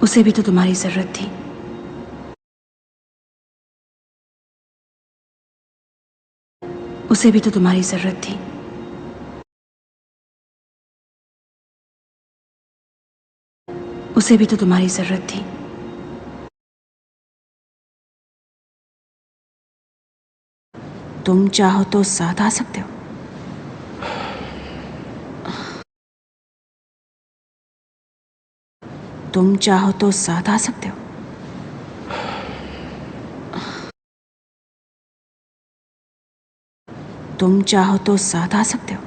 उसे भी तो तुम्हारी जरूरत थी। उसे भी तो तुम्हारी जरूरत थी। उसे भी तो तुम्हारी जरूरत थी। तुम चाहो तो साथ आ सकते हो। तुम चाहो तो साथ आ सकते हो। तुम चाहो तो साथ आ सकते हो।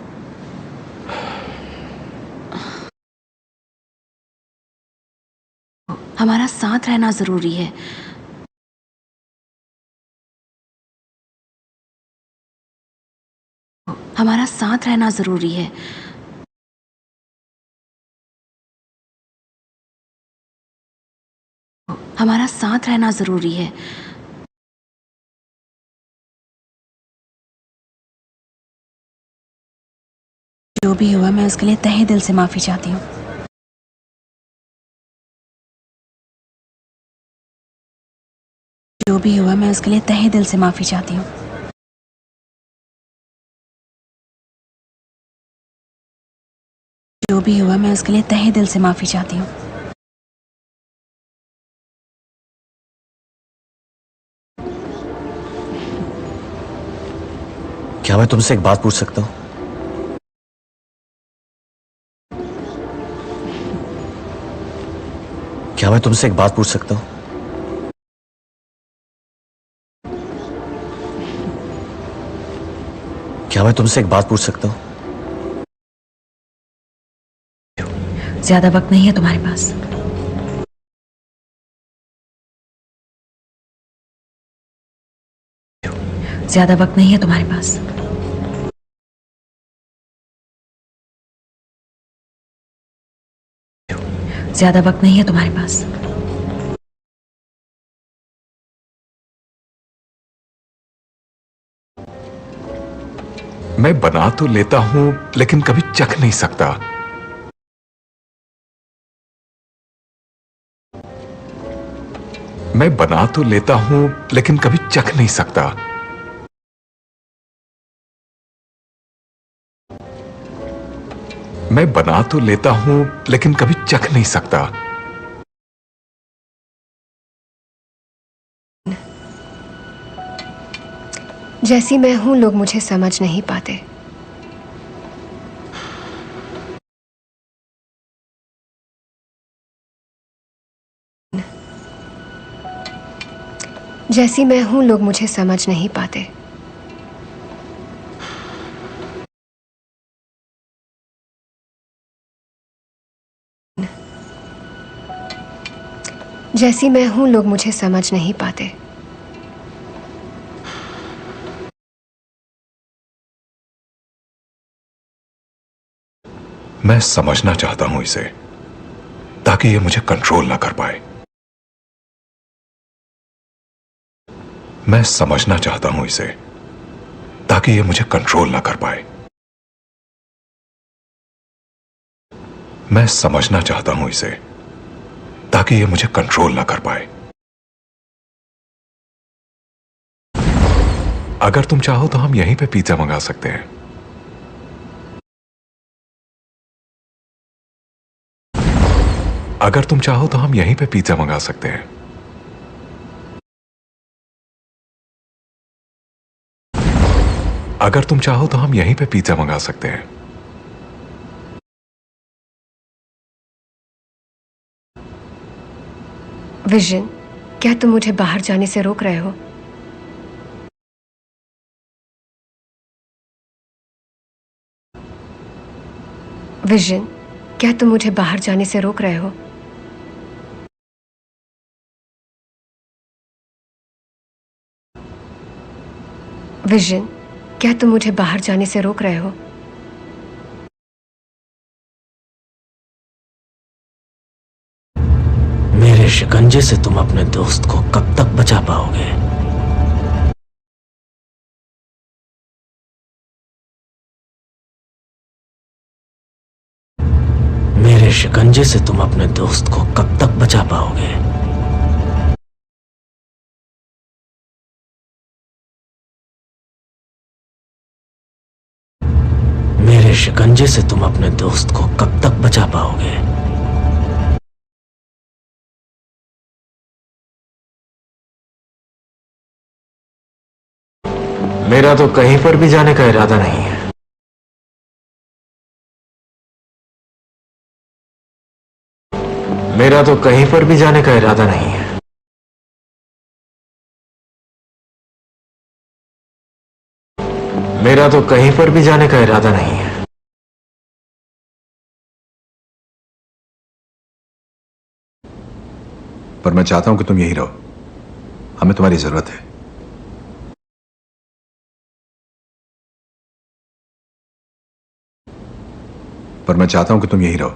हमारा साथ रहना जरूरी है। हमारा साथ रहना जरूरी है। हमारा साथ रहना जरूरी है। जो भी हुआ मैं उसके लिए तहे दिल से माफी चाहती हूँ। जो भी हुआ मैं उसके लिए तहे दिल से माफी चाहती हूँ। जो भी हुआ मैं उसके लिए तहे दिल से माफी चाहती हूँ। क्या मैं तुमसे एक बात पूछ सकता हूँ? क्या मैं तुमसे एक बात पूछ सकता हूँ? क्या मैं तुमसे एक बात पूछ सकता हूँ? ज्यादा वक्त नहीं है तुम्हारे पास। ज्यादा वक्त नहीं है तुम्हारे पास। ज्यादा वक्त नहीं है तुम्हारे पास। मैं बना तो लेता हूं लेकिन कभी चख नहीं सकता। मैं बना तो लेता हूं लेकिन कभी चख नहीं सकता। मैं बना तो लेता हूं लेकिन कभी चख नहीं सकता। जैसी मैं हूं लोग मुझे समझ नहीं पाते। जैसी मैं हूं लोग मुझे समझ नहीं पाते। जैसी मैं हूं लोग मुझे समझ नहीं पाते। मैं समझना चाहता हूं इसे ताकि ये मुझे कंट्रोल ना कर पाए। मैं समझना चाहता हूं इसे ताकि ये मुझे कंट्रोल ना कर पाए। मैं समझना चाहता हूं इसे ताकि ये मुझे कंट्रोल ना कर पाए। अगर तुम चाहो तो हम यहीं पे पिज्जा मंगा सकते हैं। अगर तुम चाहो तो हम यहीं पे पिज्जा मंगा सकते हैं। अगर तुम चाहो तो हम यहीं पे पिज्जा मंगा सकते हैं। विजन, क्या तुम मुझे बाहर जाने से रोक रहे हो? विजन, क्या तुम मुझे बाहर जाने से रोक रहे हो? विजन, क्या तुम मुझे बाहर जाने से रोक रहे हो? मेरे शिकंजे से तुम अपने दोस्त को कब तक बचा पाओगे? मेरे शिकंजे से तुम अपने दोस्त को कब तक बचा पाओगे? मेरे शिकंजे से तुम अपने दोस्त को कब तक बचा पाओगे? मेरा तो कहीं पर भी जाने का इरादा नहीं है। मेरा तो कहीं पर भी जाने का इरादा नहीं है। मेरा तो कहीं पर भी जाने का इरादा नहीं है। पर मैं चाहता हूं कि तुम यहीं रहो। हमें तुम्हारी जरूरत है। पर मैं चाहता हूं कि तुम यहीं रहो।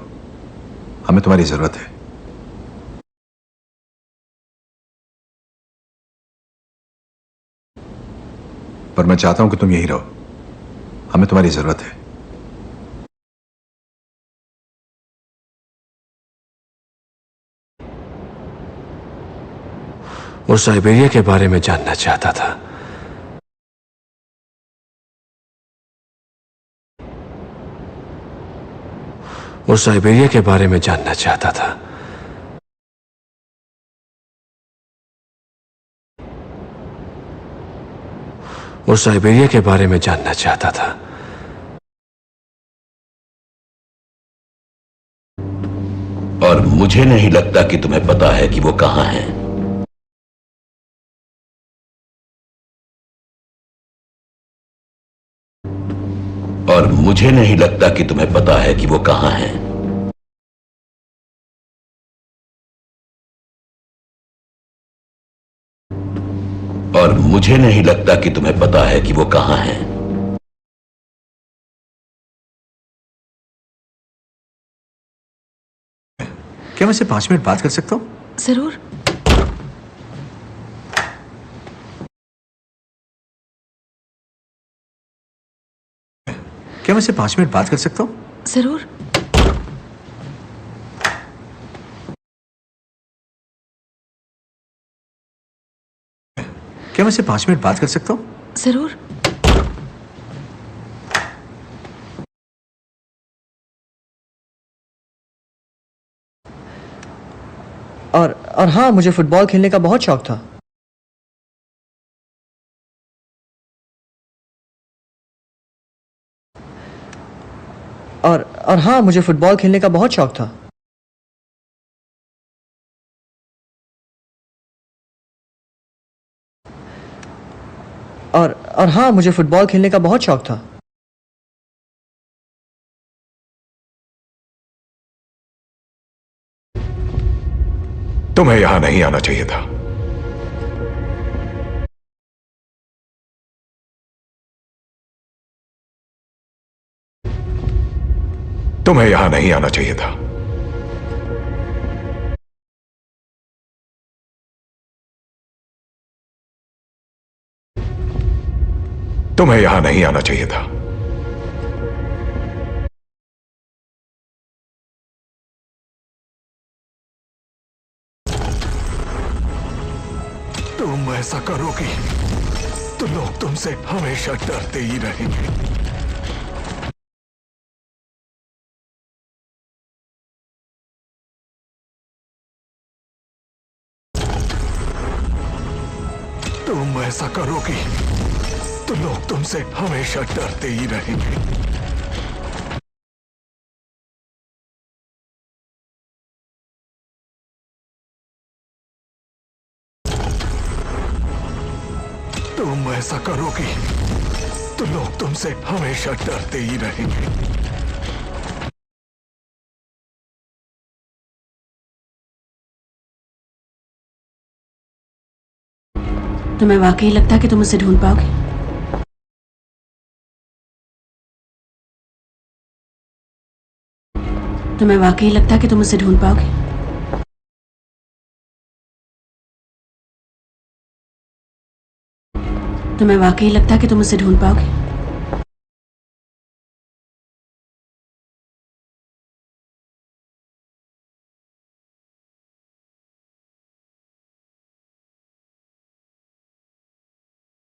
हमें तुम्हारी जरूरत है। पर मैं चाहता हूं कि तुम यहीं रहो। हमें तुम्हारी जरूरत है। वो साइबेरिया के बारे में जानना चाहता था। वो साइबेरिया के बारे में जानना चाहता था। वो साइबेरिया के बारे में जानना चाहता था। और मुझे नहीं लगता कि तुम्हें पता है कि वो कहां है। और मुझे नहीं लगता कि तुम्हें पता है कि वो कहां है। और मुझे नहीं लगता कि तुम्हें पता है कि वो कहां है। क्या मैं सिर्फ 5 मिनट बात कर सकता हूं? जरूर। क्या मैं सिर्फ 5 मिनट बात कर सकता हूं? जरूर। क्या मैं सिर्फ 5 मिनट बात कर सकता हूं? जरूर। और हाँ, मुझे फुटबॉल खेलने का बहुत शौक था। और हाँ, मुझे फुटबॉल खेलने का बहुत शौक था। और हाँ, मुझे फुटबॉल खेलने का बहुत शौक था। तुम्हें यहां नहीं आना चाहिए था। तुम्हें यहां नहीं आना चाहिए था। तुम्हें यहां नहीं आना चाहिए था। तुम ऐसा करोगी तो लोग तुमसे हमेशा डरते ही रहेंगे। तुम ऐसा करोगी तो लोग तुमसे हमेशा डरते ही रहेंगे। तुम ऐसा करोगी तो लोग तुमसे हमेशा डरते ही रहेंगे। तुम्हें वाकई लगता है कि तुम उसे ढूंढ पाओगे? तुम्हें वाकई लगता है कि तुम उसे ढूंढ पाओगे? तुम्हें वाकई लगता है कि तुम उसे ढूंढ पाओगे?